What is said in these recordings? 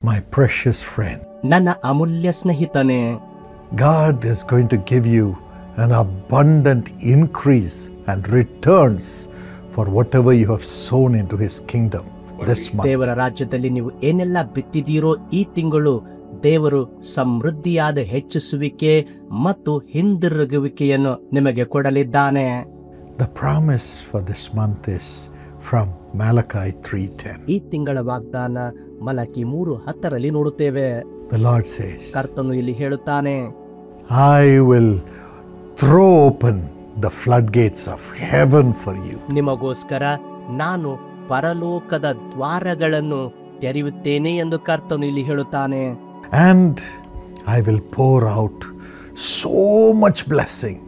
My precious friend, ನನ್ನ ಅಮೂಲ್ಯ ಸ್ನೇಹಿತನೇ, God is going to give you an abundant increase and returns for whatever you have sown into His kingdom this month. ದೇವರ ರಾಜ್ಯದಲ್ಲಿ ನೀವು ಏನೆಲ್ಲ ಬಿತ್ತಿದ್ದೀರೋ ಈ ತಿಂಗಳು ದೇವರು ಸಮೃದ್ಧಿಯಾದ ಹೆಚ್ಚಿಸುವಿಕೆ ಮತ್ತು ಹಿಂದಿರುಗುವಿಕೆಯನ್ನು ನಿಮಗೆ ಕೊಡಲಿದ್ದಾನೆ. The promise for this month is from Malachi 3:10. ಈ ತಿಂಗಳ ವಾಗ್ದಾನ ಮಲಕಿ 3:10 ನೋಡುತ್ತೇವೆ. The Lord says, ಕರ್ತನು ಇಲ್ಲಿ ಹೇಳುತ್ತಾನೆ, I will throw open the floodgates of heaven for you. ನಿಮಗೋಸ್ಕರ ನಾನು ಪರಲೋಕದ ದ್ವಾರಗಳನ್ನು ತೆರೆಯುತ್ತೇನೆ ಎಂದು ಕರ್ತನು ಇಲ್ಲಿ ಹೇಳುತ್ತಾನೆ. And I will pour out so much blessing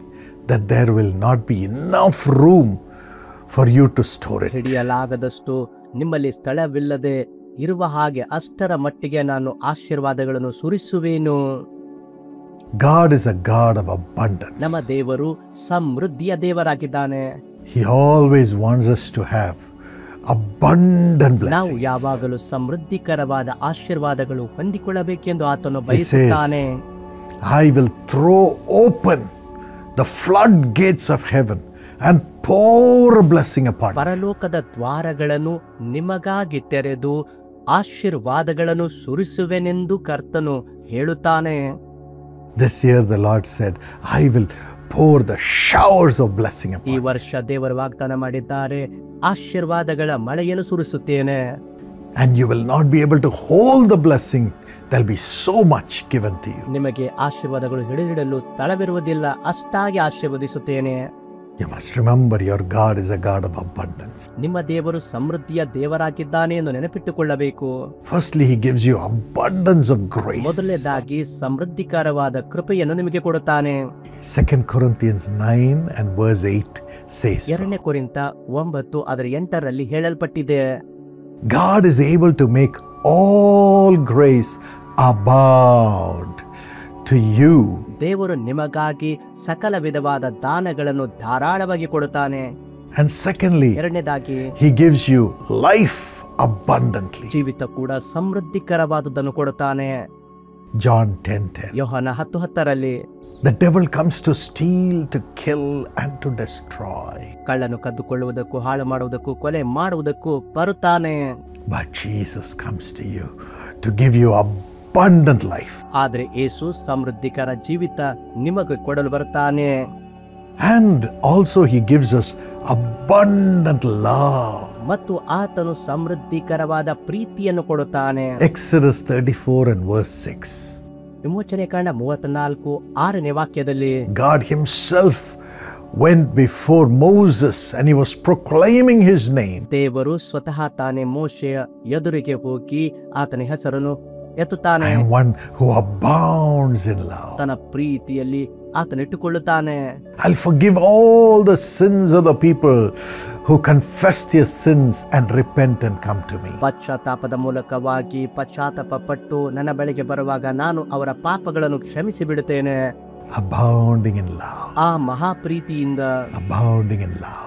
that there will not be enough room for you to store it. ಹಿಡಿಯಲಾಗದಷ್ಟು ನಿಮ್ಮಲ್ಲಿ ಸ್ಥಳವಿಲ್ಲದೆ ಇರುವ ಹಾಗೆ ಅಷ್ಟರ ಮಟ್ಟಿಗೆ ನಾನು ಆಶೀರ್ವಾದಗಳನ್ನು ಸುರಿಸುವೆನು. God is a God of abundance. ನಮ್ಮ ದೇವರು ಸಮೃದ್ಧಿಯ ದೇವರಾಗಿದ್ದಾನೆ. He always wants us to have abundant ನಾವು blessings. ಯಾವಾಗಲೂ ಸಮೃದ್ಧಿಕರವಾದ ಆಶೀರ್ವಾದಗಳು ಹೊಂದಿಕೊಳ್ಳಬೇಕೆಂದು ಆತನು ಬಯಸುತ್ತಾನೆ. I will throw open the floodgates of heaven and pour a blessing upon you. ಪರಲೋಕದ ದ್ವಾರಗಳನ್ನು ನಿಮಗಾಗಿ ತೆರೆದು ಆಶೀರ್ವಾದಗಳನ್ನು ಸುರಿಸುವೆನೆಂದು ಕರ್ತನು ಹೇಳುತ್ತಾನೆ. This year the Lord said, I will pour the showers of blessing upon ಈ you. ವರ್ಷ ದೇವರು ವಾಗ್ದಾನ ಮಾಡಿದ್ದಾರೆ, ಆಶೀರ್ವಾದಗಳ ಮಳೆಯನ್ನು ಸುರಿಸುತ್ತೇನೆ. And you will not be able to hold the blessing. There'll be so much given to you. ನಿಮಗೆ ಆಶೀರ್ವಾದಗಳು ಹಿಡಿದಿಡಲು ಸ್ಥಳವಿರುವುದಿಲ್ಲ, ಅಷ್ಟಾಗಿ ಆಶೀರ್ವದಿಸುತ್ತೇನೆ. You must remember your God is a God of abundance. ನಿಮ್ಮ ದೇವರು ಸಮೃದ್ಧಿಯ ದೇವರಾಗಿದ್ದಾನೆ ಎಂದು ನೆನಪಿಟ್ಟುಕೊಳ್ಳಬೇಕು. Firstly, He gives you abundance of grace. ಮೊದಲನೇದಾಗಿ ಸಮೃದ್ಧಿಕರವಾದ ಕೃಪೆಯನ್ನು ನಿಮಗೆ ಕೊಡುತ್ತಾನೆ. 2 Corinthians 9 and verse 8 says so. 2 ಕೊರಿಂಥ 9:8 ಹೇಳಲ್ಪಟ್ಟಿದೆ, God is able to make all grace abound to you. ದೇವರು ನಿಮಗಾಗಿ ಸಕಲ ವಿಧವಾದ ದಾನಗಳನ್ನು ಧಾರಾಳವಾಗಿ ಕೊಡುತ್ತಾನೆ. And secondly, ಎರಡನೇದಾಗಿ He gives you life abundantly. ಜೀವಿತ ಕೂಡ ಸಮೃದ್ಧಿಕರವಾದದ್ದನ್ನು ಕೊಡುತ್ತಾನೆ. John 10:10. Yohana 10:10 The devil comes to steal, to kill and to destroy. ಕಳ್ಳನು ಕದ್ದುಕೊಳ್ಳುವುದಕ್ಕೂ ಹಾಳು ಮಾಡುವುದಕ್ಕೂ ಕೊಲೆ ಮಾಡುವುದಕ್ಕೂ ಬರುತ್ತಾನೆ. But Jesus comes to you to give you abundant life. ಆದರೆ ಯೇಸು ಸಮೃದ್ಧಿಕರ ಜೀವಿತ ನಿಮಗೆ ಕೊಡಲು ಬರುತ್ತಾನೆ. And also He gives us abundant love. ಮತ್ತು ಆತನು ಸಮೃದ್ಧಿಕರವಾದ ಪ್ರೀತಿಯನ್ನು ಕೊಡುತ್ತಾನೆ. Exodus 34 and verse 6. ವಿಮೋಚನೆ ಕಾಂಡ 34:6 ವಾಕ್ಯದಲ್ಲಿ, God Himself went before Moses and He was proclaiming His name. ದೇವರು ಸ್ವತಃ ತಾನೇ ಮೋಶೆಯ ಎದುರಿಗೆ ಹೋಗಿ ಆತನ ಹೆಸರನ್ನು ಎತ್ತುತ್ತಾನೆ. I am one who abounds in love. ತನ್ನ ಪ್ರೀತಿಯಲ್ಲಿ ಆತನಿಟ್ಟುಕೊಳ್ಳುತ್ತಾನೆ. I'll forgive all the sins of the people who confess their sins and repent and come to me. ಪಶ್ಚಾತ್ತಾಪದ ಮೂಲಕವಾಗಿ ಪಶ್ಚಾತ್ತಾಪ ಪಟ್ಟು ನನ್ನ ಬಳಿಗೆ ಬರುವಾಗ ನಾನು ಅವರ ಪಾಪಗಳನ್ನು ಕ್ಷಮಿಸಿ ಬಿಡುತ್ತೇನೆ. Abounding in love. ಆ ಮಹಾಪ್ರೀತಿಯಿಂದ, Abounding in love.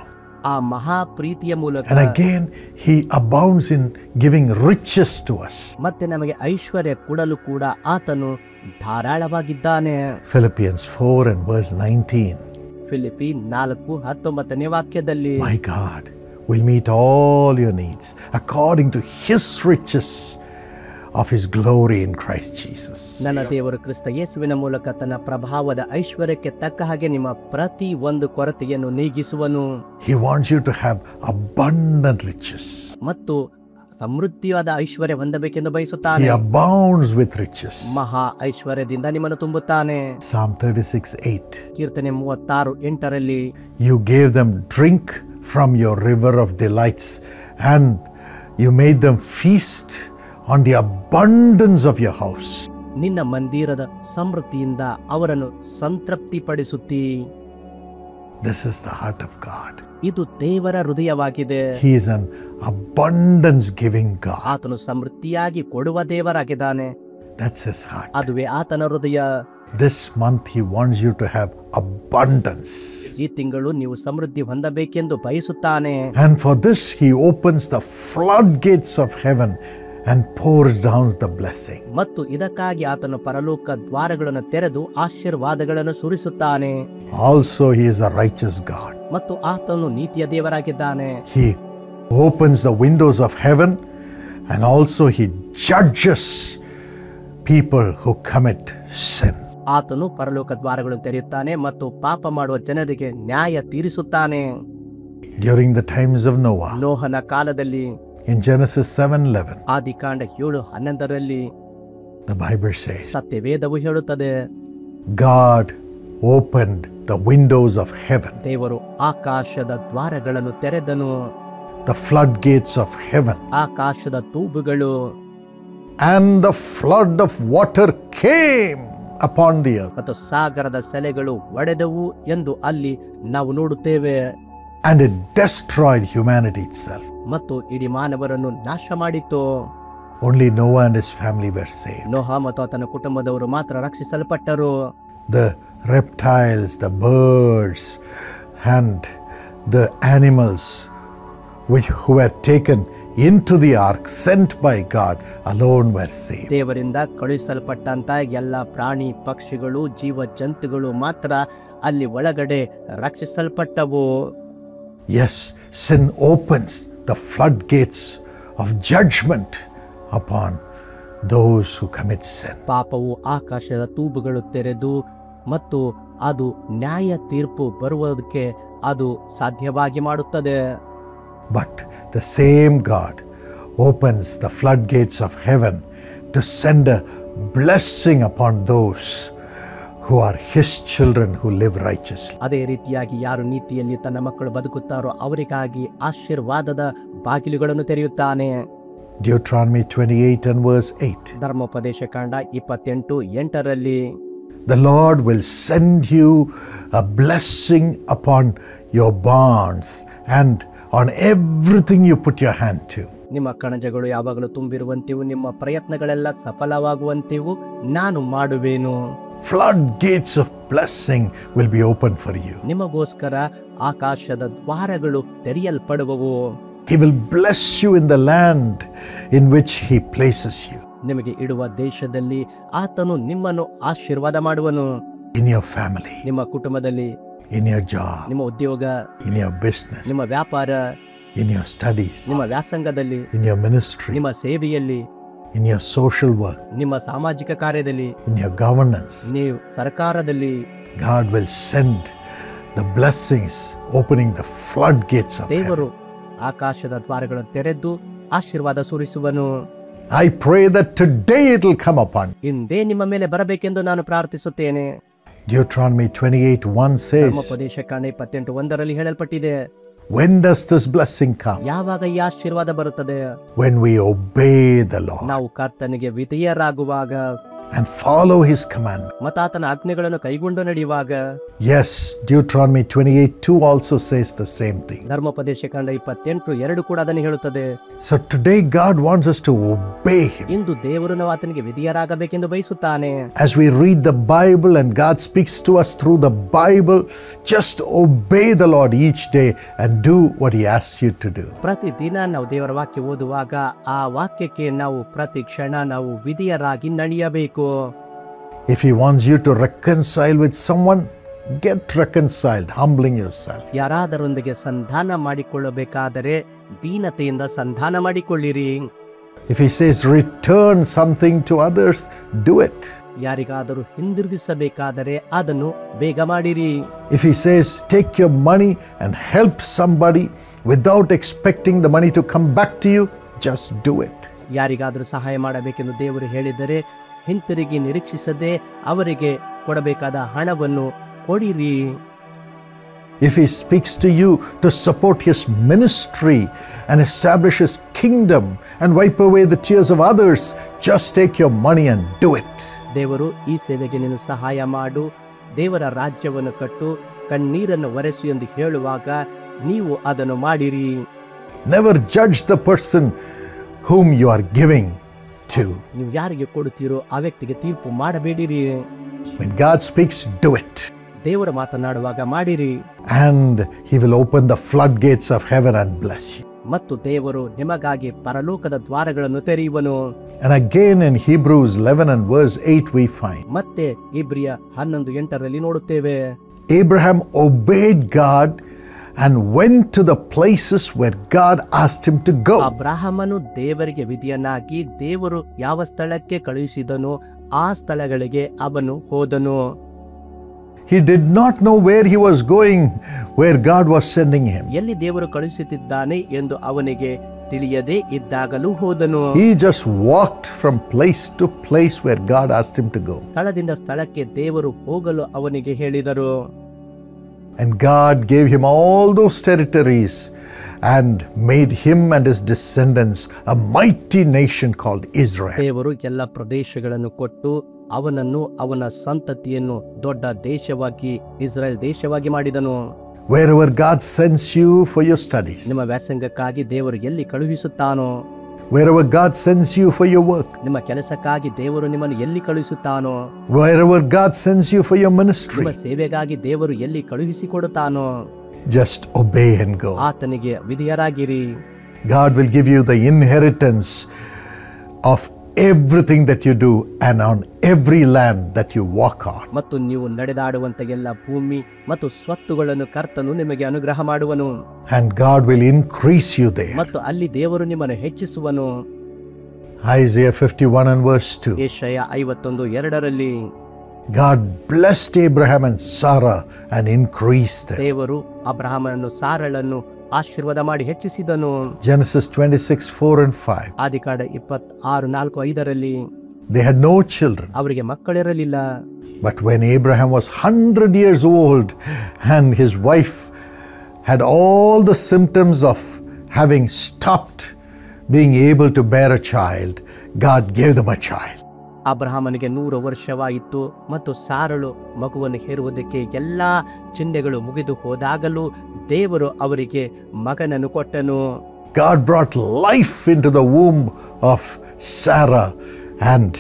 ಆ ಮಹಾಪ್ರೀತಿಯ ಮೂಲಕ And again, He abounds in giving riches to us. ಮತ್ತೆ ನಮಗೆ ಐಶ್ವರ್ಯ ಕೊಡಲು ಕೂಡ ಆತನು ಧಾರಾಳವಾಗಿದ್ದಾನೆ. Philippians 4 and verse 19. ಫಿಲಿಪಿ 4:19 ವಾಕ್ಯದಲ್ಲಿ, My God will meet all your needs according to His riches of His glory in Christ Jesus. ನನ್ನ ದೇವರು ಕ್ರಿಸ್ತ ಯೇಸುವಿನ ಮೂಲಕ ತನ್ನ ಪ್ರಭಾವದ ಐಶ್ವರ್ಯಕ್ಕೆ ತಕ್ಕ ಹಾಗೆ ನಿಮ್ಮ ಪ್ರತಿ ಒಂದು ಕೊರತೆಯನ್ನು ನೀಗಿಸುವನು. He wants you to have abundant riches. ಮತ್ತು ಸಮೃದ್ಧಿಯಾದ ಐಶ್ವರ್ಯ ಹೊಂದಬೇಕೆಂದು He ಬಯಸುತ್ತಾನೆ. abounds with riches. ಮಹಾ ಐಶ್ವರ್ಯದಿಂದ ನಿಮ್ಮನ್ನು ತುಂಬುತ್ತಾನೆ. Psalm 36:8. ಕೀರ್ತನೆ 36:8 You gave them drink from your river of delights, and you made them feast on the abundance of your house. ನಿನ್ನ ಮಂದಿರದ ಸಮೃದ್ಧಿಯಿಂದ ಅವರನ್ನು ಸಂತೃಪ್ತಿಪಡಿಸುತ್ತೀ. This is the heart of God. ಇದು ದೇವರ ಹೃದಯವಾಗಿದೆ. He is an abundance giving God. ಆತನು ಸಮೃದ್ಧಿಯಾಗಿ ಕೊಡುವ ದೇವರಾಗಿದ್ದಾನೆ. That's His heart. ಅದುವೇ ಆತನ ಹೃದಯ. This month He wants you to have abundance. ಈ ತಿಂಗಳು ನೀವು ಸಮೃದ್ಧಿ ಹೊಂದಬೇಕೆಂದು ಬಯಸುತ್ತಾನೆ. And for this He opens the floodgates of heaven and pours down the blessing. ಮತ್ತು ಇದಕ್ಕಾಗಿ ಆತನು ಪರಲೋಕ ದ್ವಾರಗಳನ್ನು ತೆರೆದು ಆಶೀರ್ವಾದಗಳನ್ನು ಸುರಿಸುತ್ತಾನೆ. Also, he is a righteous God. ಮತ್ತು ಆತನು ನೀತಿಯ ದೇವರಾಗಿದ್ದಾನೆ. He opens the windows of heaven and also he judges people who commit sin. ಆತನು ಪರಲೋಕ ದ್ವಾರಗಳನ್ನು ತೆರೆಯುತ್ತಾನೆ ಮತ್ತು ಪಾಪ ಮಾಡುವ ಜನರಿಗೆ ನ್ಯಾಯ ತೀರಿಸುತ್ತಾನೆ. During the times of Noah, ನೋಹನ ಕಾಲದಲ್ಲಿ in Genesis 7:11, ಆದಿಕಾಂಡ 7:11 the Bible says, ಸತ್ಯವೇದವು ಹೇಳುತ್ತದೆ, God opened the windows of heaven, ದೇವರು ಆಕಾಶದ ದ್ವಾರಗಳನ್ನು ತೆರೆದನು. the floodgates of heaven, ಆಕಾಶದ ತೂಬುಗಳು and the flood of water came upon the earth, ಮತ್ತು ಸಾಗರದ ಸೆಲೆಗಳು ಒಡೆದವು ಎಂದು ಅಲ್ಲಿ ನಾವು ನೋಡುತ್ತೇವೆ. and it destroyed humanity itself. ಮತ್ತು ಇಡೀ ಮಾನವರನ್ನು ನಾಶ ಮಾಡಿತು. Only Noah and his family were saved. ನೋಹ ಮತ್ತು ಆತನ ಕುಟುಂಬದವರು ಮಾತ್ರ ರಕ್ಷಿಸಲ್ಪಟ್ಟರು. The reptiles, the birds, and the animals who were taken into the ark sent by God alone were saved. ದೇವರಿಂದ ಕಳುಹಿಸಲ್ಪಟ್ಟಂತ ಎಲ್ಲ ಪ್ರಾಣಿ ಪಕ್ಷಿಗಳು ಜೀವ ಜಂತುಗಳು ಮಾತ್ರ ಅಲ್ಲಿ ಒಳಗಡೆ ರಕ್ಷಿಸಲ್ಪಟ್ಟವು. Yes, sin opens the floodgates of judgment upon those who commit sin. ಪಾಪವು ಆಕಾಶದ ತೂಬುಗಳು ತೆರೆದು ಮತ್ತು ಅದು ನ್ಯಾಯ ತೀರ್ಪು ಬರುವುದಕ್ಕೆ ಅದು ಸಾಧ್ಯವಾಗಿ ಮಾಡುತ್ತದೆ. But the same God opens the floodgates of heaven to send a blessing upon those who are his children who live righteously. ಅದೇ ರೀತಿಯಾಗಿ ಯಾರು ನೀತಿಯಲ್ಲಿ ತನ್ನ ಮಕ್ಕಳು ಬದುಕುತ್ತಾರೋ ಅವರಿಗಾಗಿ ಆಶೀರ್ವಾದದ ಬಾಗಿಲುಗಳನ್ನು ತೆರೆಯುತ್ತಾನೆ. Deuteronomy 28 and verse 8. ಧರ್ಮೋಪದೇಶ ಕಾಂಡ 28:8 The Lord will send you a blessing upon your barns and on everything you put your hand to. ನಿಮ್ಮ ಕಣಜಗಳು ಯಾವಾಗಲೂ ತುಂಬಿರುವಂತೆಯೂ ನಿಮ್ಮ ಪ್ರಯತ್ನಗಳೆಲ್ಲ ಸಫಲವಾಗುವಂತೆಯೂ ನಾನು ಮಾಡುವೆನು. Floodgates of blessing will be open for you. ನಿಮಗೋಸ್ಕರ ಆಕಾಶದ ದ್ವಾರಗಳು ತೆರೆಯಲ್ಪಡುವವು. He will bless you in the land in which he places you. ನಿಮಗೆ ಇಡುವ ದೇಶದಲ್ಲಿ ಆತನು ನಿಮ್ಮನ್ನು ಆಶೀರ್ವಾದ ಮಾಡುವನು. In your family, ನಿಮ್ಮ ಕುಟುಂಬದಲ್ಲಿ, in your job, ನಿಮ್ಮ ಉದ್ಯೋಗ, in your business, ನಿಮ್ಮ ವ್ಯಾಪಾರ, in your studies, ನಿಮ್ಮ ವ್ಯಾಸಂಗದಲ್ಲಿ, in your ministry, ನಿಮ್ಮ ಸೇವೆಯಲ್ಲಿ, in your social work, ನಿಮ್ಮ ಸಾಮಾಜಿಕ ಕಾರ್ಯದಲ್ಲಿ, in your governance. ನೀವು ಸರ್ಕಾರದಲ್ಲಿ God will send the blessings, opening the floodgates of ದೇವರು heaven. ಆಕಾಶದ ದ್ವಾರಗಳನ್ನು ತೆರೆದು ಆಶೀರ್ವಾದ ಸುರಿಸುವನು. I pray that today it will come upon you. ಇಂದೇ ನಿಮ್ಮ ಮೇಲೆ ಬರಬೇಕೆಂದು ನಾನು ಪ್ರಾರ್ಥಿಸುತ್ತೇನೆ. Deuteronomy 28:1 says, ಧರ್ಮೋಪದೇಶ ಕಾಂಡ 28:1 ಹೇಳಲ್ಪಟ್ಟಿದೆ, when does this blessing come? ಯಾವಾಗ ಈ ಆಶೀರ್ವಾದ ಬರುತ್ತದೆ? When we obey the Lord ನಾವು ಕರ್ತನಿಗೆ ವಿಧೇಯರಾಗುವಾಗ and follow his commandment. ಮತ್ತು ಆತನ ಆಜ್ಞೆಗಳನ್ನು ಕೈಗೊಂಡು ನಡೆಯುವಾಗ. Yes, Deuteronomy 28:2 also says the same thing. ಧರ್ಮೋಪದೇಶ ಕಾಂಡ 28:2 ಕೂಡ ಅದನ್ನು ಹೇಳುತ್ತದೆ. So today God wants us to obey him. ಇಂದು ದೇವರು ನಾವು ಆತನಿಗೆ ವಿಧೇಯರಾಗಬೇಕೆಂದು ಬಯಸುತ್ತಾನೆ. As we read the Bible and God speaks to us through the Bible, just obey the Lord each day and do what he asks you to do. ಪ್ರತಿದಿನ ನಾವು ದೇವರ ವಾಕ್ಯ ಓದುವಾಗ ಆ ವಾಕ್ಯಕ್ಕೆ ನಾವು ಪ್ರತಿ ಕ್ಷಣ ನಾವು ವಿಧೇಯರಾಗಿ ನಡೆಯಬೇಕು. If he wants you to reconcile with someone, get reconciled, humbling yourself. ಯಾರಾದರೊಂದಿಗೆ ಸಂಧಾನ ಮಾಡಿಕೊಳ್ಳಬೇಕಾದರೆ ದೀನತೆಯಿಂದ ಸಂಧಾನ ಮಾಡಿಕೊಳ್ಳಿರಿ. If he says return something to others, do it. ಯಾರಿಗಾದರೂ ಹಿಂದಿರುಗಿಸಬೇಕಾದರೆ ಅದನ್ನು ಬೇಗ ಮಾಡಿರಿ. If he says take your money and help somebody without expecting the money to come back to you, just do it. ಯಾರಿಗಾದರೂ ಸಹಾಯ ಮಾಡಬೇಕೆಂದು ದೇವರು ಹೇಳಿದರೆ ಹಿಂತಿರುಗಿ ನಿರೀಕ್ಷಿಸದೆ ಅವರಿಗೆ ಕೊಡಬೇಕಾದ ಹಣವನ್ನು ಕೊಡಿರಿ. If he speaks to you to support his ministry and establish his kingdom and wipe away the tears of others, just take your money and do it. ದೇವರು ಈ ಸೇವೆಗೆ ನೀನು ಸಹಾಯ ಮಾಡು, ದೇವರ ರಾಜ್ಯವನ್ನು ಕಟ್ಟು, ಕಣ್ಣೀರನ್ನು ಒರೆಸು ಎಂದು ಹೇಳುವಾಗ ನೀವು ಅದನ್ನು ಮಾಡಿರಿ. Never judge the person whom you are giving to. ನೀವು ಯಾರಿಗೆ ಕೊಡುತ್ತೀರೋ ಆ ವ್ಯಕ್ತಿಗೆ ತೀರ್ಪು ಮಾಡಬೇಡಿರಿ. When God speaks, do it. ದೇವರು ಮಾತನಾಡುವಾಗ ಮಾಡಿರಿ. And he will open the floodgates of heaven and bless you. ಮತ್ತು ದೇವರು ನಿಮಗಾಗಿ ಪರಲೋಕದ ದ್ವಾರಗಳನ್ನು ತೆರೆಯುವನು. And again in Hebrews 11 and verse 8 we find ಮತ್ತೆ ಇಬ್ರಿಯ 11:8 ನೋಡುತ್ತೇವೆ, Abraham obeyed God and went to the places where God asked him to go. ಅಬ್ರಹಾಮನು ದೇವರಿಗೆ ವಿಧಿಯನ್ನಾಗಿ ದೇವರು ಯಾವ ಸ್ಥಳಕ್ಕೆ ಕಳುಹಿಸಿದನೋ ಆ ಸ್ಥಳಗಳಿಗೆ ಅವನು ಹೋದನು. He did not know where he was going, where God was sending him. ಎಲ್ಲಿ ದೇವರು ಕಳುಹಿಸುತ್ತಿದ್ದಾನೆ ಎಂದು ಅವನಿಗೆ ತಿಳಿಯದೇ ಇದ್ದಾಗಲೂ ಹೋದನು. He just walked from place to place where God asked him to go. ಸ್ಥಳದಿಂದ ಸ್ಥಳಕ್ಕೆ ದೇವರು ಹೋಗಲು ಅವನಿಗೆ ಹೇಳಿದರು. And God gave him all those territories and made him and his descendants a mighty nation called Israel. ದೇವರು ಎಲ್ಲ ಪ್ರದೇಶಗಳನ್ನು ಕೊಟ್ಟು ಅವನನ್ನು ಅವನ ಸಂತತಿಯನ್ನು ದೊಡ್ಡ ದೇಶವಾಗಿ ಇಸ್ರಾಯೇಲ್ ದೇಶವಾಗಿ ಮಾಡಿದನು. Wherever God sends you for your studies, ನಿಮ್ಮ ವ್ಯಾಸಂಗಕ್ಕಾಗಿ ದೇವರು ಎಲ್ಲಿ ಕಳುಹಿಸುತ್ತಾನೋ, wherever God sends you for your work, ನಿಮ್ಮ ಕೆಲಸಕ್ಕಾಗಿ ದೇವರು ನಿಮ್ಮನ್ನು ಎಲ್ಲಿ ಕಳುಹಿಸುತ್ತಾನೋ, wherever God sends you for your ನಿಮ್ಮ ministry, ಸೇವೆಗಾಗಿ ದೇವರು ಎಲ್ಲಿ ಕಳುಹಿಸಿಕೊಡುತ್ತಾನೋ, just obey and go. ಆತನಿಗೆ ವಿಧೇಯರಾಗಿರಿ. God will give you the inheritance of everything that you do and on every land that you walk on. ಮತ್ತು ನೀವು ನಡೆದಾಡುವಂತ ಎಲ್ಲ ಭೂಮಿ ಮತ್ತು ಸ್ವತ್ತುಗಳನ್ನು ಕರ್ತನು ನಿಮಗೆ ಅನುಗ್ರಹ ಮಾಡುವನು. And God will increase you there. ಮತ್ತು ಅಲ್ಲಿ ದೇವರು ನಿಮ್ಮನ್ನು ಹೆಚ್ಚಿಸುವನು. Isaiah 51 and verse 2. ಯೆಶಯ 51:2 God blessed Abraham and Sarah and increased them. ದೇವರು ಅಬ್ರಹಾಮನನ್ನು ಸಾರಳನ್ನು ಆಶೀರ್ವಾದ ಮಾಡಿ ಹೆಚ್ಚಿಸಿದನು. Genesis 26:4 and 5. ಆದಿಕಾಂಡ 26:4-5 They had no children. ಅವರಿಗೆ ಮಕ್ಕಳಿರಲಿಲ್ಲ. But when Abraham was 100 years old and his wife had all the symptoms of having stopped being able to bear a child, God gave them a child. ಅಬ್ರಹಾಮನಿಗೆ 100 ವರ್ಷವಾಯಿತು ಮತ್ತು ಸಾರಳು ಮಗುವನ್ನು ಹೇರುವುದಕ್ಕೆ ಎಲ್ಲಾ ಚಿಹ್ನೆಗಳು ಮುಗಿದು ಹೋದಾಗಲೂ ದೇವರು ಅವರಿಗೆ ಮಗನನ್ನು ಕೊಟ್ಟನು. God brought life into the womb of Sarah and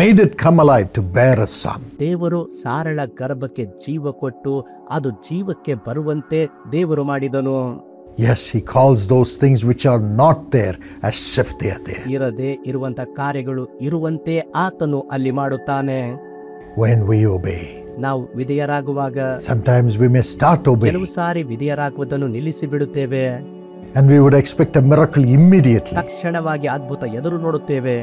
made it come alive to bear a son. ದೇವರು ಸಾರಳ ಗರ್ಭಕ್ಕೆ ಜೀವ ಕೊಟ್ಟು ಅದು ಜೀವಕ್ಕೆ ಬರುವಂತೆ ದೇವರು ಮಾಡಿದನು. Yes, he calls those things which are not there as if they are there. ಇರದೆ ಇರುವಂತ ಕಾರ್ಯಗಳು ಇರುವಂತೆ ಆತನು ಅಲ್ಲಿ ಮಾಡುತ್ತಾನೆ. When we obey, ನಾವು ವಿಧೇಯರಾಗುವಾಗ sometimes we may start obeying ಕೆಲವು ಸಾರಿ ವಿಧೇಯರಾಗುವುದನ್ನು ನಿಲ್ಲಿಸಿ ಬಿಡುತ್ತೇವೆ. and we would expect a miracle immediately. ತಕ್ಷಣವಾಗಿ ಅದ್ಭುತ ಎದುರು ನೋಡುತ್ತೇವೆ.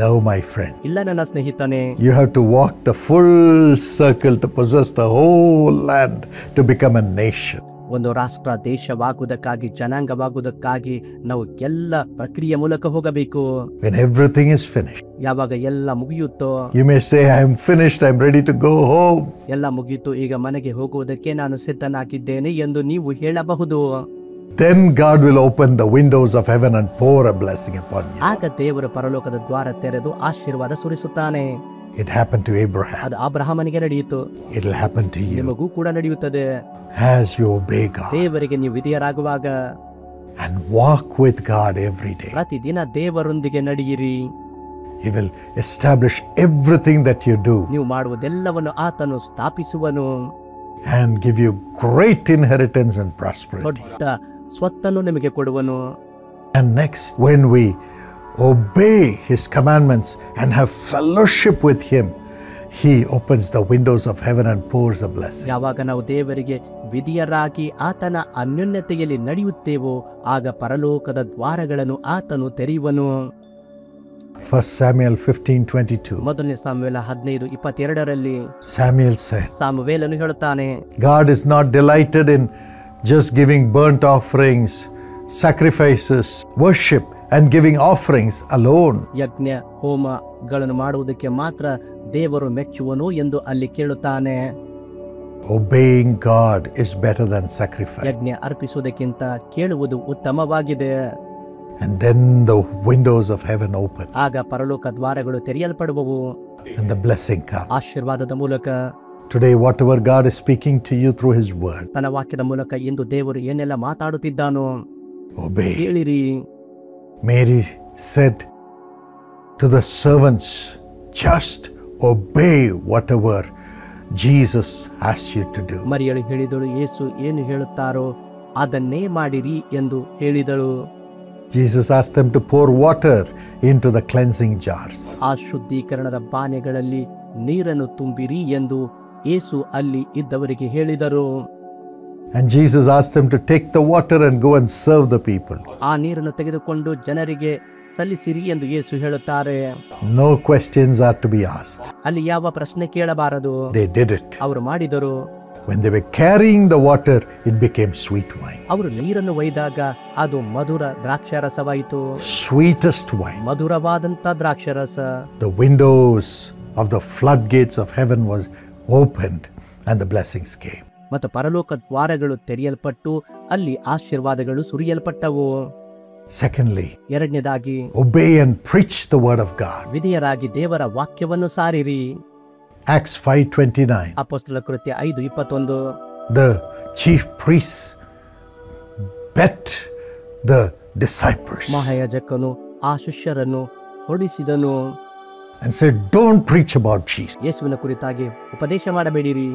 No, my friend. ಇಲ್ಲ ನನ್ನ ಸ್ನೇಹಿತನೇ, You have to walk the full circle to possess the whole land to become a nation. ಒಂದು ರಾಷ್ಟ್ರ ದೇಶವಾಗುವುದಕ್ಕಾಗಿ ಜನಾಂಗವಾಗುವುದಕ್ಕಾಗಿ ನಾವು ಎಲ್ಲ ಪ್ರಕ್ರಿಯೆ ಮೂಲಕ ಹೋಗಬೇಕು. When everything is finished, ಯಾವಾಗ ಎಲ್ಲ ಮುಗಿಯುತ್ತೋ, you may say, I am finished, I am ready to go home. ಎಲ್ಲ ಮುಗಿಯಿತು, ಈಗ ಮನೆಗೆ ಹೋಗುವುದಕ್ಕೆ ನಾನು ಸಿದ್ಧನಾಗಿದ್ದೇನೆ ಎಂದು ನೀವು ಹೇಳಬಹುದು. Then God will open the windows of heaven and pour a blessing upon you. ಆಗ ದೇವರು ಪರಲೋಕದ ದ್ವಾರ ತೆರೆದು ಆಶೀರ್ವಾದ ಸುರಿಸುತ್ತಾನೆ. It happened to Abraham. ಅದು ಅಬ್ರಹಾಮನಿಗೆ ನಡೆಯಿತು, It will happen to you ನಿಮಗೂ ಕೂಡ ನಡೆಯುತ್ತದೆ. as you obey God ದೇವರಿಗೆ ನೀವು ವಿಧೇಯರಾಗುವಾಗ and walk with God every day. ಪ್ರತಿದಿನ ದೇವರೊಂದಿಗೆ ನಡೆಯಿರಿ. He will establish everything that you do ನೀವು ಮಾಡುವುದೆಲ್ಲವನ್ನು ಆತನು ಸ್ಥಾಪಿಸುವನು. and give you great inheritance and prosperity. ದೊಡ್ಡ ಸ್ವತ್ತನ್ನು ನಿಮಗೆ ಕೊಡುವನು. And next, when we obey His commandments and have fellowship with Him, He opens the windows of heaven and pours a blessing. ಯಾವಾಗ ನಾವು ದೇವರಿಗೆ ವಿಧಿಯರಾಗಿ ಆತನ ಅನ್ಯೋನ್ಯತೆಯಲ್ಲಿ ನಡೆಯುತ್ತೇವೋ ಆಗ ಪರಲೋಕದ ದ್ವಾರಗಳನ್ನು ಆತನು ತೆರೆಯುವನು. 1 Samuel 15:22. ಮೊದಲನೇ ಸಾಮುವೇಲ 15:22 Samuel said, ಸಾಮುವೇಲನು ಹೇಳುತ್ತಾನೆ, God is not delighted in just giving burnt offerings, sacrifices, worship, and giving offerings alone. ಯಜ್ಞ ಹೋಮಗಳನ್ನು ಮಾಡುವುದಕ್ಕೆ ಮಾತ್ರ ದೇವರು ಮೆಚ್ಚುವನು ಎಂದು ಅಲ್ಲಿ ಕೇಳುತ್ತಾನೆ. Obeying God is better than sacrifice. ಯಜ್ಞ ಅರ್ಪಿಸುವುದಕ್ಕಿಂತ ಕೇಳುವುದು ಉತ್ತಮವಾಗಿದೆ. And then the windows of heaven open ಆಗ ಪರಲೋಕ ದ್ವಾರಗಳು ತೆರೆಯಲ್ಪಡುವವು, and the blessing comes. ಆಶೀರ್ವಾದದ ಮೂಲಕ. Today, whatever God is speaking to you through His word, ತನ್ನ ವಾಕ್ಯದ ಮೂಲಕ ಇಂದು ದೇವರು ಏನೆಲ್ಲ ಮಾತಾಡುತ್ತಿದ್ದಾನೋ obey. ಕೇಳಿರಿ. Mary said to the servants, just obey whatever Jesus asks you to do. ಮರಿಯಳು ಹೇಳಿದಳು, ಯೇಸು ಏನು ಹೇಳುತ್ತಾರೋ ಅದನ್ನೇ ಮಾಡಿರಿ ಎಂದು ಹೇಳಿದಳು. Jesus asked them to pour water into the cleansing jars. ಆ ಶುದ್ಧೀಕರಣದ ಬಾನೆಗಳಲ್ಲಿ ನೀರನ್ನು ತುಂಬಿರಿ ಎಂದು ಯೇಸು ಅಲ್ಲಿ ಇದ್ದವರಿಗೆ ಹೇಳಿದರು. And Jesus asked them to take the water and go and serve the people. ಆ ನೀರನ್ನು ತೆಗೆದುಕೊಂಡು ಜನರಿಗೆ ಸಲ್ಲಿಸಿರಿ ಎಂದು ಯೇಸು ಹೇಳುತ್ತಾರೆ. No questions are to be asked. ಅಲ್ಲಿ ಯಾವ ಪ್ರಶ್ನೆ ಕೇಳಬಾರದು. They did it. ಅವರು ಮಾಡಿದರು. When they were carrying the water, it became sweet wine. ಅವರು ನೀರನ್ನು ಒಯ್ದಾಗ ಅದು ಮಧುರ ದ್ರಾಕ್ಷಾರಸವಾಯಿತು. Sweetest wine. ಮಧುರವಾದಂತ ದ್ರಾಕ್ಷಾರಸ. The windows of the floodgates of heaven was opened and the blessings came. ಮತ್ತು ಪರಲೋಕ ದ್ವಾರಗಳು ತೆರೆಯಲ್ಪಟ್ಟು ಅಲ್ಲಿ ಆಶೀರ್ವಾದಗಳು ಸುರಿಯಲ್ಪಟ್ಟವು. Secondly, ಎರಡನೇದಾಗಿ obey and preach the word of God. ವಿಧಿಯರಾಗಿ ದೇವರ ವಾಕ್ಯವನ್ನು ಸಾರಿರಿ. Acts 5:29. ಅಪೊಸ್ತಲ ಕೃತ್ಯ 5:21. The chief priests bet the disciples ಮಹಾಯಾಜಕನು ಆ ಶಿಷ್ಯರನ್ನು ಹೊಡಿಸಿದನು. and said, "Don't preach about Jesus." ಯೇಸುವಿನ ಕುರಿತಾಗಿ ಉಪದೇಶ ಮಾಡಬೇಡಿರಿ.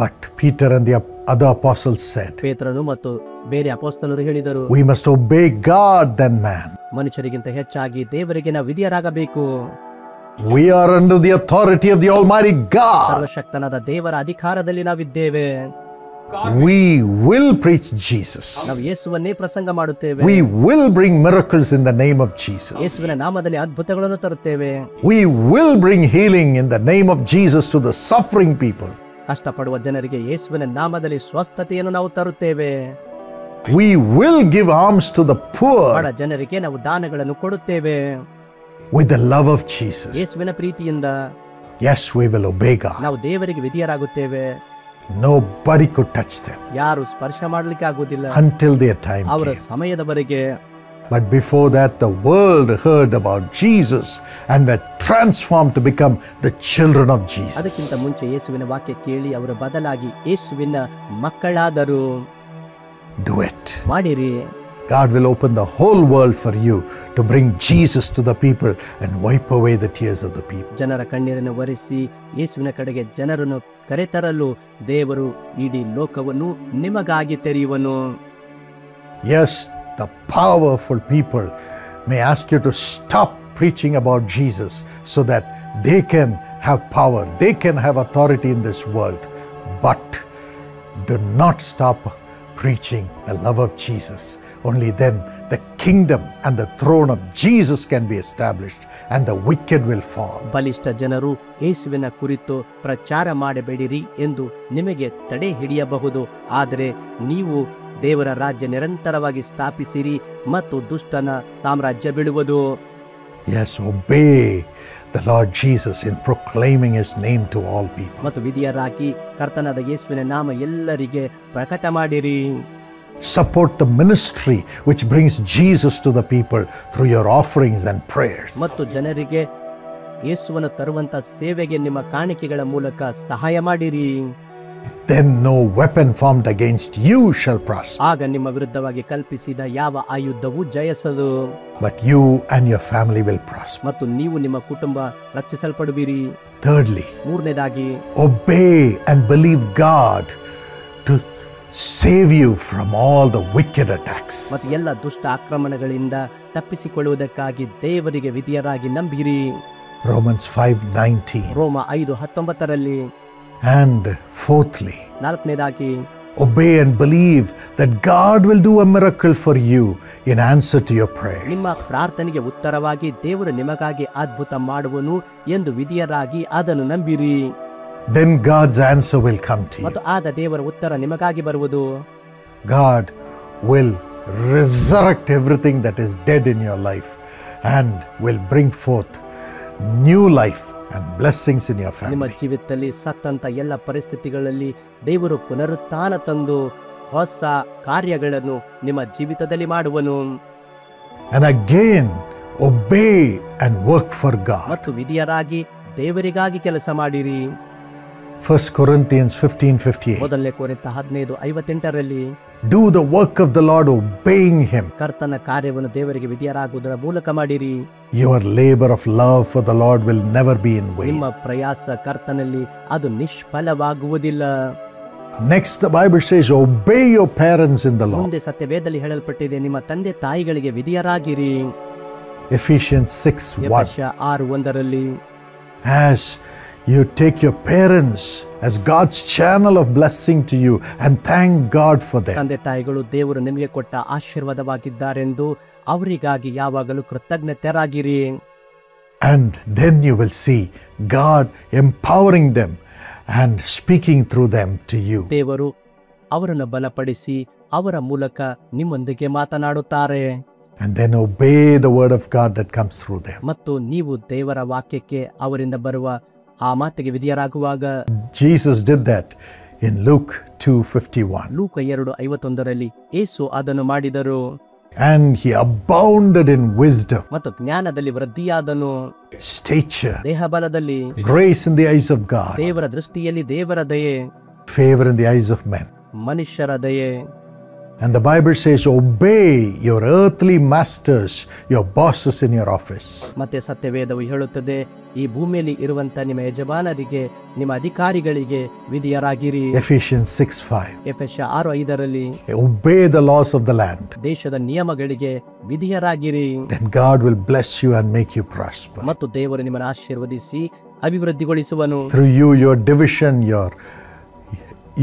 But Peter and the other apostles said, ಪೇತ್ರನು ಮತ್ತು ಬೇರೆ ಅಪೊಸ್ತಲರು ಹೇಳಿದರು, "We must obey God than man. ಮನುಷ್ಯರಿಗಿಂತ ಹೆಚ್ಚಾಗಿ ದೇವರಿಗೆ ನಾವು ವಿಧಿಯರಾಗಬೇಕು. We are under the authority of the Almighty God. ಸರ್ವಶಕ್ತನಾದ ದೇವರ ಅಧಿಕಾರದಲ್ಲಿ ನಾವಿದ್ದೇವೆ. We will preach Jesus. ನಾವು ಯೇಸುವನ್ನೇ ಪ್ರಸಂಗ ಮಾಡುತ್ತೇವೆ. We will bring miracles in the name of Jesus. ಯೇಸುವಿನ ನಾಮದಲ್ಲಿ ಅದ್ಭುತಗಳನ್ನು ತರುತ್ತೇವೆ. We will bring healing in the name of Jesus to the suffering people. ಕಷ್ಟಪಡುವ ಜನರಿಗೆ ಯೇಸುವಿನ ನಾಮದಲ್ಲಿ ಸ್ವಸ್ಥತೆಯನ್ನು ನಾವು ತರುತ್ತೇವೆ. We will give alms to the ಬಡ poor ಜನರಿಗೆ ನಾವು ದಾನಗಳನ್ನು ಕೊಡುತ್ತೇವೆ. with the love of Jesus. ಯೇಸುವಿನ ಪ್ರೀತಿಯಿಂದ Yes, we will obey God. ನಾವು ದೇವರಿಗೆ ವಿಧಿಯರಾಗುತ್ತೇವೆ. Nobody could touch them ಯಾರು ಸ್ಪರ್ಶ ಮಾಡಲಿಕ್ಕೆ ಆಗುವುದಿಲ್ಲ until their time ಅವರ came. ಸಮಯದವರೆಗೆ. But before that, the world heard about Jesus and were transformed to become the children of Jesus. ಅದಕ್ಕಿಂತ ಮುಂಚೆ ಯೇಸುವಿನ ವಾಕ್ಯ ಕೇಳಿ ಅವರ ಬದಲಾಗಿ ಯೇಸುವಿನ ಮಕ್ಕಳಾದರು. Do it. ಮಾಡಿರಿ. God will open the whole world for you to bring Jesus to the people and wipe away the tears of the people. ಜನರ ಕಣ್ಣೀರನ್ನು ಒರೆಸಿ ಯೇಸುವಿನ ಕಡೆಗೆ ಜನರನ್ನು ಕರೆತರಲು ದೇವರು ಇಡೀ ಲೋಕವನ್ನು ನಿಮಗಾಗಿ ತೆರೆಯುವನು. Yes, the powerful people may ask you to stop preaching about Jesus so that they can have power, they can have authority in this world. But do not stop preaching the love of Jesus. Only then the kingdom and the throne of Jesus can be established and the wicked will fall. ಬಲಿಷ್ಠ ಜನರು ಯೇಸುವಿನ ಕುರಿತು ಪ್ರಚಾರ ಮಾಡಬೇಡಿರಿ ಎಂದು ನಿಮಗೆ ತಡೆ ಹಿಡಿಯಬಹುದು. ಆದರೆ ನೀವು ದೇವರ ರಾಜ್ಯ ನಿರಂತರವಾಗಿ ಸ್ಥಾಪಿಸಿರಿ ಮತ್ತು ದುಷ್ಟನ ಸಾಮ್ರಾಜ್ಯ ಬೀಳುವುದು. Yes, obey the Lord Jesus in proclaiming his name to all people. ಮತ್ತು ವಿಧಿಯರಾಗಿ ಕರ್ತನಾದ ಯೇಸುವಿನ ನಾಮ ಎಲ್ಲರಿಗೆ ಪ್ರಕಟ ಮಾಡಿರಿ. Support the ministry which brings Jesus to the people through your offerings and prayers. ಮತ್ತು ಜನರಿಗೆ ಯೇಸುವನ್ನು ತರುವಂತ ಸೇವೆಗೆ ನಿಮ್ಮ ಕಾಣಿಕೆಗಳ ಮೂಲಕ ಸಹಾಯ ಮಾಡಿರಿ. Then no weapon formed against you shall prosper. ಆಗ ನಿಮ್ಮ ವಿರುದ್ಧವಾಗಿ ಕಲ್ಪಿಸಿದ ಯಾವ ಆಯುಧವೂ ಜಯಿಸದು. But you and your family will prosper. ಮತ್ತು ನೀವು ನಿಮ್ಮ ಕುಟುಂಬ ರಕ್ಷಿಸಲ್ಪಡುವಿರಿ. Thirdly, ಮೂರನೇದಾಗಿ obey and believe God to save you from all the wicked attacks. ಮತ್ತು ಎಲ್ಲ ದುಷ್ಟ ಆಕ್ರಮಣಗಳಿಂದ ತಪ್ಪಿಸಿಕೊಳ್ಳುವುದಕ್ಕಾಗಿ ದೇವರಿಗೆ ವಿಧಿಯರಾಗಿ ನಂಬಿರಿ. Romans 5:19. ರೋಮ 5:19. And fourthly, ನಾಲ್ಕನೇದಾಗಿ obey and believe that God will do a miracle for you in answer to your prayers. ನಿಮ್ಮ ಪ್ರಾರ್ಥನೆಗೆ ಉತ್ತರವಾಗಿ ದೇವರು ನಿಮಗಾಗಿ ಅದ್ಭುತ ಮಾಡುವನು ಎಂದು ವಿಧಿಯರಾಗಿ ಅದನ್ನು ನಂಬಿರಿ. Then God's answer will come to you. ಮತ್ತು ಆಗ ದೇವರ ಉತ್ತರ ನಿಮಗಾಗಿ ಬರುವುದು. God will resurrect everything that is dead in your life and will bring forth new life and blessings in your ನಿಮ್ಮ family. ಜೀವಿತದಲ್ಲಿ ಸತ್ತಂತ ಎಲ್ಲ ಪರಿಸ್ಥಿತಿಗಳಲ್ಲಿ ದೇವರು ಪುನರುತ್ಥಾನ ತಂದು ಹೊಸ ಕಾರ್ಯಗಳನ್ನು ನಿಮ್ಮ ಜೀವಿತದಲ್ಲಿ ಮಾಡುವನು. And again, obey and work for God. ಮತ್ತು ವಿಧಿಯರಾಗಿ ದೇವರಿಗಾಗಿ ಕೆಲಸ ಮಾಡಿರಿ. 1 Corinthians 15:58. ಮೊದಲನೇ ಕೊರಿಂಥ 15:58. Do the work of the Lord, obeying him. ಕರ್ತನ ಕಾರ್ಯವನ್ನು ದೇವರಿಗೆ ವಿಧಿಯರಾಗುವುದರ ಮೂಲಕ ಮಾಡಿರಿ. Your labor of love for the Lord will never be in vain. ನಿಮ್ಮ ಪ್ರಯಾಸ ಕರ್ತನಲ್ಲಿ ಅದು ನಿಷ್ಫಲವಾಗುವುದಿಲ್ಲ. Next, the Bible says, obey your parents in the Lord. ಮುಂದೆ ಸತ್ಯವೇದದಲ್ಲಿ ಹೇಳಲ್ಪಟ್ಟಿದೆ, ನಿಮ್ಮ ತಂದೆ ತಾಯಿಗಳಿಗೆ ವಿಧಿಯರಾಗಿರಿ. Ephesians 6:1. ಎಫೆಸ 6:1 As you take your parents as God's channel of blessing to you and thank God for them. ತಂದೆ ತಾಯಿಗಳು ದೇವರು ನಿಮಗೆ ಕೊಟ್ಟ ಆಶೀರ್ವಾದವಾಗಿದ್ದಾರೆಂದು ಅವರಿಗಾಗಿ ಯಾವಾಗಲೂ ಕೃತಜ್ಞತೆರಾಗಿರಿ. And then you will see God empowering them and speaking through them to you. ದೇವರು ಅವರನ್ನು ಬಲಪಡಿಸಿ ಅವರ ಮೂಲಕ ನಿಮ್ಮೊಂದಿಗೆ ಮಾತನಾಡುತ್ತಾರೆ. And then obey the word of God that comes through them. ಮತ್ತು ನೀವು ದೇವರ ವಾಕ್ಯಕ್ಕೆ ಅವರಿಂದ ಬರುವ ಆ ಮಾತಿಗೆ ವಿಧಿಯರಾಗುವಾಗ Jesus did that in Luke 2:51. ಲೂಕ 2:51 ಯೇಸು ಅದನ್ನು ಮಾಡಿದರು. And he abounded in wisdom, ಮತ್ತು ಜ್ಞಾನದಲ್ಲಿ ವೃದ್ಧಿಯಾದನು, stature, ದೇಹಬಲದಲ್ಲಿ, grace in the eyes of God, ದೇವರ ದೃಷ್ಟಿಯಲ್ಲಿ ದೇವರ ದಯೆ, favor in the eyes of men. ಮನುಷ್ಯರ ದಯೆ. And the Bible says, obey your earthly masters, your bosses in your office. ಮತ್ತೆ ಸತ್ಯವೇದವು ಹೇಳುತ್ತದೆ, ಈ ಭೂಮಿಯಲ್ಲಿ ಇರುವಂತ ನಿಮ್ಮ ಯಜಮಾನರಿಗೆ, ನಿಮ್ಮ ಅಧಿಕಾರಿಗಳಿಗೆ ವಿಧಿಯರಾಗಿರಿ. Ephesians 6:5. ಎಫೆಸ 6:5 Obey the laws of the land. ದೇಶದ ನಿಯಮಗಳಿಗೆ ವಿಧಿಯರಾಗಿರಿ. Then God will bless you and make you prosper. ಮತ್ತು ದೇವರು ನಿಮ್ಮನ್ನು ಆಶೀರ್ವದಿಸಿ ಅಭಿವೃದ್ಧಿಗೊಳಿಸುವನು. Through you, your division,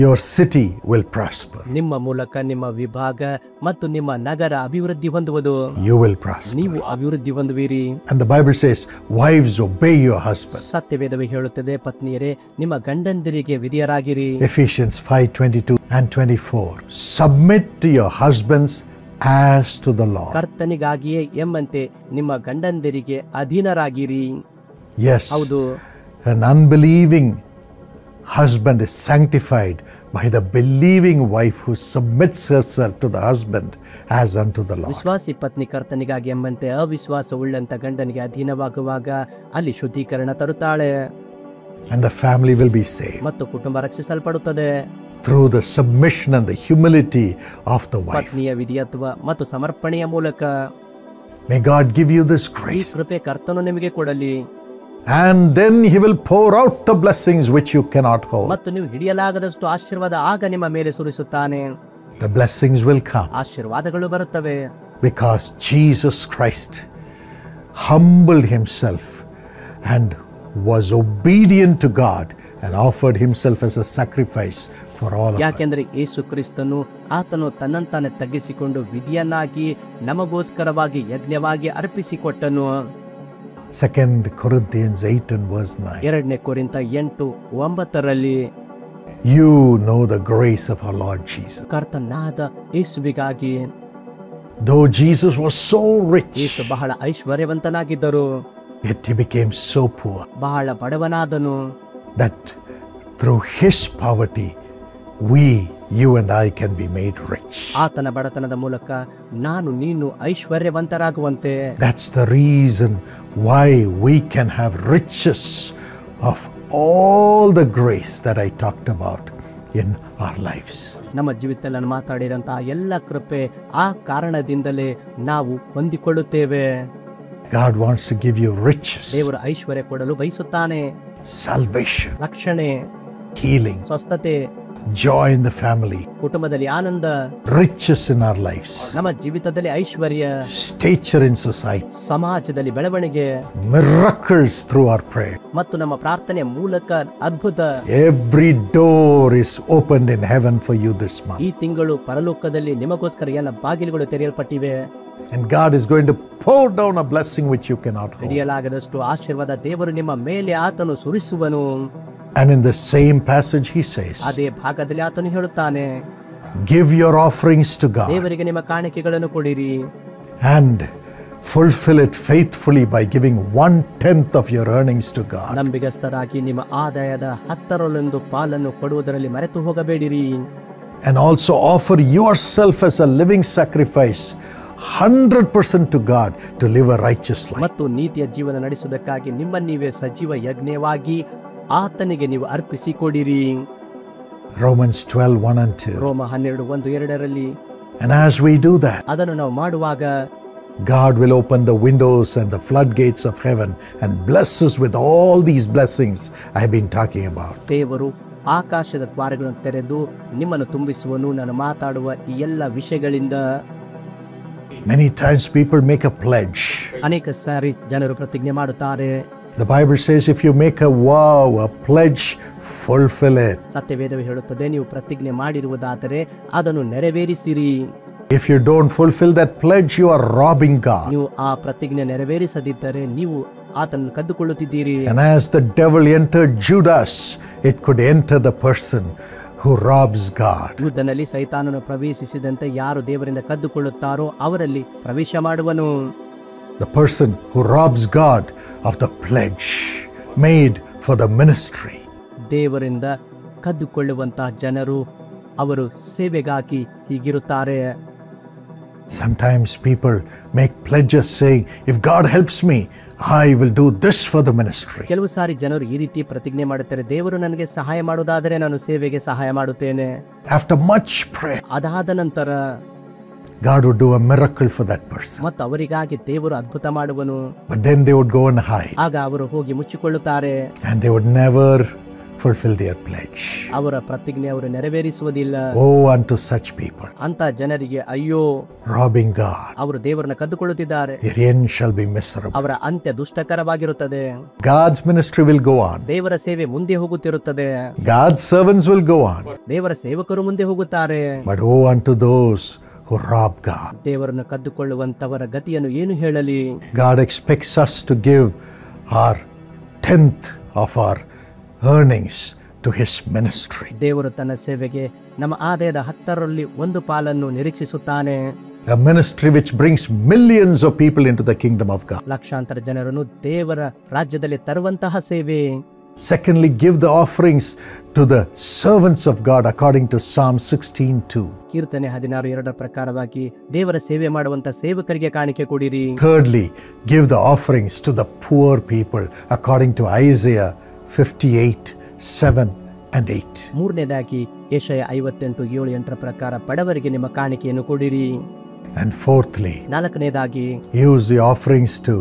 your city will prosper. ನಿಮ್ಮ ಮೂಲಕ ನಿಮ್ಮ ವಿಭಾಗ ಮತ್ತು ನಿಮ್ಮ ನಗರ ಅಭಿವೃದ್ಧಿ ಹೊಂದುವುದು. You will prosper. ನೀವು ಅಭಿವೃದ್ಧಿ ಹೊಂದುವಿರಿ. And the Bible says, wives, obey your husband. ಸತ್ಯವೇದವೇ ಹೇಳುತ್ತದೆ, ಪತ್ನಿಯರೇ ನಿಮ್ಮ ಗಂಡಂದಿರಿಗೆ ವಿಧಿಯರಾಗಿರಿ. Ephesians 5:22 and 24. Submit to your husbands as to the Lord. ಕರ್ತನಿಗಾಗಿಯೇ ಎಂಬಂತೆ ನಿಮ್ಮ ಗಂಡಂದಿರಿಗೆ ಅಧೀನರಾಗಿರಿ. Yes. ಹೌದು. An unbelieving husband is sanctified by the believing wife who submits herself to the husband as unto the Lord. ವಿಶ್ವಾಸಿ ಪತ್ನಿ ಕರ್ತನಿಗಾಗಿ ಎಂಬಂತೆ ಅವಿಶ್ವಾಸ ಉಳ್ಳಂತ ಗಂಡನಿಗೆ ಅಧೀನವಾಗುವಾಗ ಅಲ್ಲಿ ಶುದ್ಧೀಕರಣ ತರುತ್ತಾಳೆ. And the family will be saved ಮತ್ತು ಕುಟುಂಬ ರಕ್ಷಿಸಲ್ಪಡುತ್ತದೆ through the submission and the humility of the wife. ಪತ್ನಿಯ ವಿಧೇಯತ್ವ ಮತ್ತು ಸಮರ್ಪಣೆಯ ಮೂಲಕ. May God give you this ಈ grace. ಕೃಪೆ ಕರ್ತನು ನಿಮಗೆ ಕೊಡಲಿ. And then he will pour out the blessings which you cannot hold. ಮತ್ತು ನೀವು ಹಿಡಿಯಲಾಗದಷ್ಟು ಆಶೀರ್ವಾದ ಆಗ ನಿಮ್ಮ ಮೇಲೆ ಸುರಿಸುತ್ತಾನೆ. The blessings will come ಆಶೀರ್ವಾದಗಳು ಬರುತ್ತವೆ. because Jesus Christ humbled himself and was obedient to God and offered himself as a sacrifice for all of us. ಯಾಕೆಂದರೆ ಯೇಸು ಕ್ರಿಸ್ತನು ಆತನು ತನ್ನಂತಾನೆ ತಗ್ಗಿಸಿಕೊಂಡು ವಿಧಿಯನ್ನಾಗಿ ನಮಗೋಸ್ಕರವಾಗಿ ಯಜ್ಞವಾಗಿ ಅರ್ಪಿಸಿಕೊಟ್ಟನು. 2 Corinthians 8 and verse 9. 2 ಕೊರಿಂಥ 8:9 You know the grace of our Lord Jesus. ಕರ್ತನಾದ ಯೇಸುವಿಗಾಗಿ Though Jesus was so Yesu rich, ಬಹಳ ಐಶ್ವರ್ಯವಂತನಾಗಿದ್ದರು, yet he became so poor ಬಹಳ ಬಡವನಾದನು. that through his poverty, you and I can be made rich. ಆತನ ಬಡತನದ ಮೂಲಕ ನಾನು ನೀನು ಐಶ್ವರ್ಯವಂತರಾಗುವಂತೆ. That's the reason why we can have riches of all the grace that I talked about in our lives. ನಮ್ಮ ಜೀವಿತದಲ್ಲಿ ನಾನು ಮಾತಾಡಿದಂತಹ ಎಲ್ಲ ಕೃಪೆ ಆ ಕಾರಣದಿಂದಲೇ ನಾವು ಹೊಂದಿಕೊಳ್ಳುತ್ತೇವೆ. God wants to give you riches, ದೇವರು ಐಶ್ವರ್ಯ ಕೊಡಲು ಬಯಸುತ್ತಾನೆ. salvation, ರಕ್ಷಣೆ, healing, ಸ್ವಸ್ಥತೆ, joy in the family, ಕುಟುಂಬದಲ್ಲಿ ಆನಂದ, riches in our lives, ನಮ್ಮ ಜೀವಿತದಲ್ಲಿ ಐಶ್ವರ್ಯ, stature in society, ಸಮಾಜದಲ್ಲಿ ಬೆಳವಣಿಗೆ miracles through our prayer. ಮತ್ತು ನಮ್ಮ ಪ್ರಾರ್ಥನೆಯ ಮೂಲಕ ಅದ್ಭುತ. Every door is opened in heaven for you this month. ಈ ತಿಂಗಳು ಪರಲೋಕದಲ್ಲಿ ನಿಮಗೋಸ್ಕರ ಎಲ್ಲ ಬಾಗಿಲುಗಳು ತೆರೆಯಲ್ಪಟ್ಟಿವೆ. And God is going to pour down a blessing which you cannot hold. ಹಿಡಿಯಲಾಗದಷ್ಟು ಆಶೀರ್ವಾದ ದೇವರು ನಿಮ್ಮ ಮೇಲೆ ಆತನು ಸುರಿಸುವನು. And in the same passage he says, ಅದೇ ಭಾಗದಲ್ಲಿ ಆತನು ಹೇಳುತ್ತಾನೆ, give your offerings to God ದೇವರಿಗೆ ನಿಮ್ಮ ಕಾಣಿಕೆಗಳನ್ನು ಕೊಡಿರಿ and fulfill it faithfully by giving 1/10 of your earnings to God. ನಂಬಿಗಸ್ತರಾಗಿ ನಿಮ್ಮ ಆದಾಯದ 10% ಪಾಲನ್ನು ಕೊಡುವುದರಲ್ಲಿ ಮರೆತು ಹೋಗಬೇಡಿರಿ. And also offer yourself as a living sacrifice, 100% to God, to live a righteous life. ಮತ್ತು ನೀತಿಯ ಜೀವನ ನಡೆಸುವುದಕ್ಕಾಗಿ ನಿಮ್ಮ ನೀವೇ ಸಜೀವ ಯಜ್ಞವಾಗಿ ಆತನಿಗೆ ನೀವು ಅರ್ಪಿಸಿಕೊಡಿರಿ. Romans 12:1 and 2. ರೋಮ 12:1-2 And as we do that, ಅದನ್ನು ನಾವು ಮಾಡುವಾಗ God will open the windows and the floodgates of heaven and bless us with all these blessings I've been talking about. ದೇವರು ಆಕಾಶದ ದ್ವಾರಗಳನ್ನು ತೆರೆದು ನಿಮ್ಮನ್ನು ತುಂಬಿಸುವನು. ನಾನು ಮಾತಾಡುವ ಈ ಎಲ್ಲ ವಿಷಯಗಳಿಂದ Many times people make a pledge. ಅನೇಕ ಸಾರಿ ಜನರು ಪ್ರತಿಜ್ಞೆ ಮಾಡುತ್ತಾರೆ. The Bible says if you make a vow, a pledge, fulfill it. ಸತ್ಯವೇದವು ಹೇಳುತ್ತದೆ, ನೀವು ಪ್ರತಿಜ್ಞೆ ಮಾಡಿರುವುದಾದರೆ ಅದನ್ನು ನೆರವೇರಿಸಿರಿ. If you don't fulfill that pledge, you are robbing God. ನೀವು ಆ ಪ್ರತಿಜ್ಞೆ ನೆರವೇರಿಸದಿದ್ದರೆ ನೀವು ಆತನನ್ನು ಕದ್ದುಕೊಳ್ಳುತ್ತಿದ್ದೀರಿ. And as the devil entered Judas, it could enter the person who robs God. ಯುದ್ಧದಲ್ಲಿ ಸೈತಾನನು ಪ್ರವೇಶಿಸಿದಂತೆ ಯಾರು ದೇವರಿಂದ ಕದ್ದುಕೊಳ್ಳುತ್ತಾರೋ ಅವರಲ್ಲಿ ಪ್ರವೇಶ ಮಾಡುವನು. The person who robs God of the pledge made for the ministry. ದೇವರಿಂದ ಕದ್ದುಕೊಳ್ಳುವಂತಹ ಜನರು ಅವರು ಸೇವೆಗಾಗಿ ಹೀಗಿರುತ್ತಾರೆ. Sometimes people make pledges saying, if God helps me, I will do this for the ministry. ಕೆಲವು ಸಾರಿ ಜನರು ಈ ರೀತಿ ಪ್ರತಿಜ್ಞೆ ಮಾಡುತ್ತಾರೆ, ದೇವರು ನನಗೆ ಸಹಾಯ ಮಾಡುವುದಾದರೆ ನಾನು ಸೇವೆಗೆ ಸಹಾಯ ಮಾಡುತ್ತೇನೆ. After much prayer, ಅದಾದ ನಂತರ God would do a miracle for that person. ಮತ್ತು ಅವರಿಗಾಗಿ ದೇವರು ಅದ್ಭುತ ಮಾಡುವನು. But then they would go and hide. ಆಗ ಅವರು ಹೋಗಿ ಮುಚ್ಚಿಕೊಳ್ಳುತ್ತಾರೆ. And they would never fulfill their pledge. ಅವರ ಪ್ರತಿಜ್ಞೆ ಅವರು ನೆರವೇರಿಸುವುದಿಲ್ಲ. Woe unto such people, ಅಂತ ಜನರಿಗೆ ಅಯ್ಯೋ, robbing God. ಅವರು ದೇವರನ್ನ ಕದ್ದುಕೊಳ್ಳುತ್ತಿದ್ದಾರೆ. Their end shall be miserable. ಅವರ ಅಂತ್ಯ ದುಷ್ಟಕರವಾಗಿರುತ್ತದೆ. God's ministry will go on. ದೇವರ ಸೇವೆ ಮುಂದೆ ಹೋಗುತ್ತಿರುತ್ತದೆ. God's servants will go on. ದೇವರ ಸೇವಕರು ಮುಂದೆ ಹೋಗುತ್ತಾರೆ. But woe unto those who rob God. ದೇವರನ್ನು ಕದ್ದುಕೊಳ್ಳುವಂತವರ ಗತಿಯನ್ನು ಏನು ಹೇಳಲಿ? God expects us to give our 10th of our earnings to His ministry. ದೇವರು ತನ್ನ ಸೇವೆಗೆ ನಮ್ಮ ಆದಾಯದ 10ರಲ್ಲಿ 1 ಪಾಲನ್ನು ನಿರೀಕ್ಷಿಸುತ್ತಾನೆ. A ministry which brings millions of people into the kingdom of God. ಲಕ್ಷಾಂತರ ಜನರನ್ನು ದೇವರ ರಾಜ್ಯದಲ್ಲಿ ತರುವಂತಹ ಸೇವೆ. Secondly, give the offerings to the servants of God according to Psalm 16:2. ಕೀರ್ತನೆ 16:2 ಪ್ರಕಾರವಾಗಿ ದೇವರ ಸೇವೆ ಮಾಡುವಂತ ಸೇವಕರಿಗೆ ಕಾಣಿಕೆ ಕೊಡಿರಿ. Thirdly, give the offerings to the poor people according to Isaiah 58:7 and 8. ಮೂರನೇದಾಗಿ ಯೆಶಯ 58:7-8 ಪ್ರಕಾರ ಬಡವರಿಗೆ ನಿಮ್ಮ ಕಾಣಿಕೆಯನ್ನು ಕೊಡಿರಿ. And fourthly, ನಾಲ್ಕನೇದಾಗಿ use the offerings to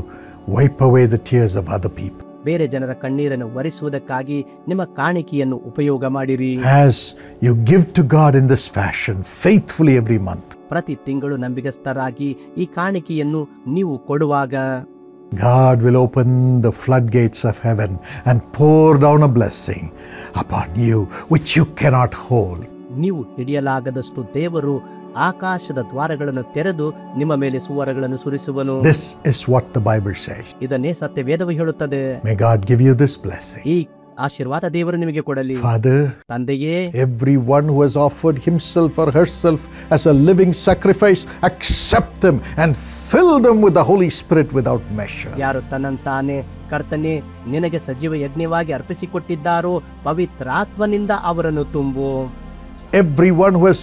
wipe away the tears of other people. ಬೇರೆ ಜನರ ಕಣ್ಣೀರನ್ನು ಒರೆಸುವುದಕ್ಕಾಗಿ ನಿಮ್ಮ ಕಾಣಿಕೆಯನ್ನು ಉಪಯೋಗ ಮಾಡಿರಿ. As you give to God in this fashion faithfully every month, ಪ್ರತಿ ತಿಂಗಳು ನಂಬಿಗಸ್ತರಾಗಿ ಈ ಕಾಣಿಕೆಯನ್ನು ನೀವು ಕೊಡುವಾಗ God will open the floodgates of heaven and pour down a blessing upon you which you cannot hold. ನೀವು ಹಿಡಿಯಲಾಗದಷ್ಟು ದೇವರು ಆಕಾಶದ ದ್ವಾರಗಳನ್ನು ತೆರೆದು ನಿಮ್ಮ ಮೇಲೆ ಸುವರಗಳನ್ನು ಸುರಿಸುವನು. This is what the Bible says. ಇದನ್ನೇ ಸತ್ಯವೇದವು ಹೇಳುತ್ತದೆ. May God give you this blessing. ಈ ಆಶೀರ್ವಾದ ದೇವರು ನಿಮಗೆ ಕೊಡಲಿ. Father, ತಂದೆಯೇ, everyone who has offered himself or herself as a living sacrifice, accept them and fill them with the Holy Spirit without measure. ಯಾರು ತನ್ನಂತಾನೆ ಕರ್ತನೆ ನಿನಗೆ ಸಜೀವ ಯಜ್ಞವಾಗಿ ಅರ್ಪಿಸಿಕೊಟ್ಟಿದ್ದಾರೋ ಪವಿತ್ರಾತ್ಮನಿಂದ ಅವರನ್ನು ತುಂಬು. Everyone who has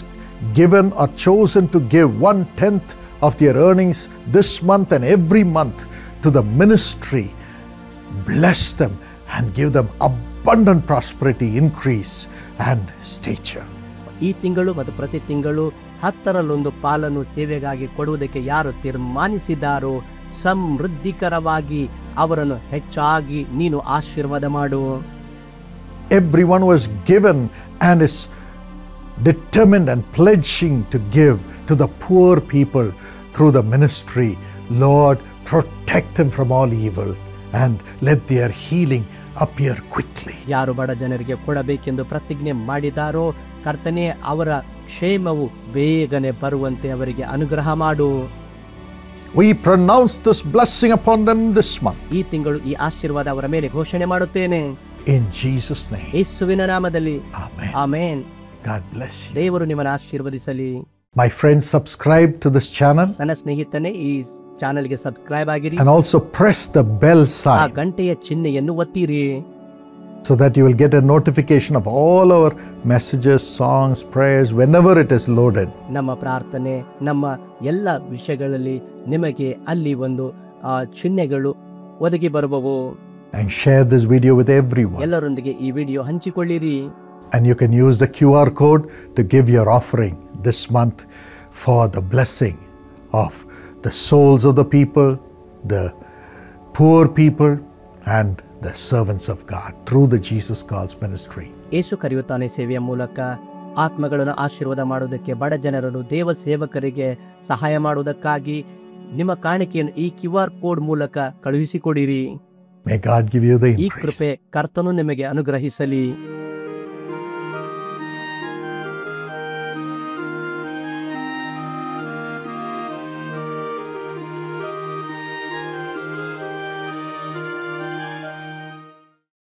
given or chosen to give 1/10 of their earnings this month and every month to the ministry, bless them and give them abundant prosperity, increase and stature. ಈ ತಿಂಗಳು ಮತ್ತು ಪ್ರತಿ ತಿಂಗಳು 10ರಲ್ಲಿ 1 ಪಾಲನ್ನು ಸೇವೆಗಾಗಿ ಕೊಡುವುದಕ್ಕೆ ಯಾರು ತೀರ್ಮಾನಿಸಿದ್ದಾರೋ ಸಮೃದ್ಧಿಕರವಾಗಿ ಅವರನ್ನು ಹೆಚ್ಚಾಗಿ ನೀನು ಆಶೀರ್ವಾದ ಮಾಡು. Everyone who has given and is determined and pledging to give to the poor people through the ministry, Lord, protect them from all evil and let their healing appear quickly. ಯಾರು ಬಡ ಜನರಿಗೆ ಕೊಡಬೇಕೆಂದು ಪ್ರತಿಜ್ಞೆ ಮಾಡಿದಾರೋ ಕರ್ತನೆ ಅವರ ಕ್ಷೇಮವು ಬೇಗನೆ ಬರುವಂತೆ ಅವರಿಗೆ ಅನುಗ್ರಹ ಮಾಡು. We pronounce this blessing upon them this month. ಈ ತಿಂಗಳು ಈ ಆಶೀರ್ವಾದ ಅವರ ಮೇಲೆ ಘೋಷಣೆ ಮಾಡುತ್ತೇನೆ. In Jesus' name. ಯೇಸುವಿನ ನಾಮದಲ್ಲಿ. Amen. Amen. God bless you. ದೇವರು ನಿಮ್ಮನ್ನು ಆಶೀರ್ವದಿಸಲಿ. My friends, subscribe to this channel ನನ್ನ ಸ್ನೇಹಿತನೇ ಈ ಚಾನೆಲ್ಗೆ ಸಬ್ಸ್ಕ್ರೈಬ್ ಆಗಿರಿ. and also press the bell ಆ sign ಗಂಟೆಯ ಚಿಹ್ನೆಯನ್ನು ಒತ್ತಿರಿ. so that you will get a notification of all our messages, songs, prayers whenever it is loaded. ನಮ್ಮ ಪ್ರಾರ್ಥನೆ ನಮ್ಮ ಎಲ್ಲ ವಿಷಯಗಳಲ್ಲಿ ನಿಮಗೆ ಅಲ್ಲಿ ಒಂದು ಚಿಹ್ನೆಗಳು ಒದಗಿ ಬರುವವು. And share this video with everyone. ಎಲ್ಲರೊಂದಿಗೆ ಈ video ಹಂಚಿಕೊಳ್ಳಿರಿ. And you can use the QR code to give your offering this month for the blessing of the souls of the people, the poor people, and the servants of God through the Jesus Calls ministry. ಯೇಸು ಕರೆಯುತ್ತಾನೆ ಸೇವೆಯ ಮೂಲಕ ಆತ್ಮಗಳನ್ನು ಆಶೀರ್ವಾದ ಮಾಡುವುದಕ್ಕೆ, ಬಡ ಜನರನ್ನು ದೇವ ಸೇವಕರಿಗೆ ಸಹಾಯ ಮಾಡುವುದಕ್ಕಾಗಿ ನಿಮ್ಮ ಕಾಣಿಕೆಯನ್ನು ಈ QR ಕೋಡ್ ಮೂಲಕ ಕಳುಹಿಸಿಕೊಡಿರಿ. May God give you the ಈ increase. ಕೃಪೆ ಕರ್ತನು ನಿಮಗೆ ಅನುಗ್ರಹಿಸಲಿ.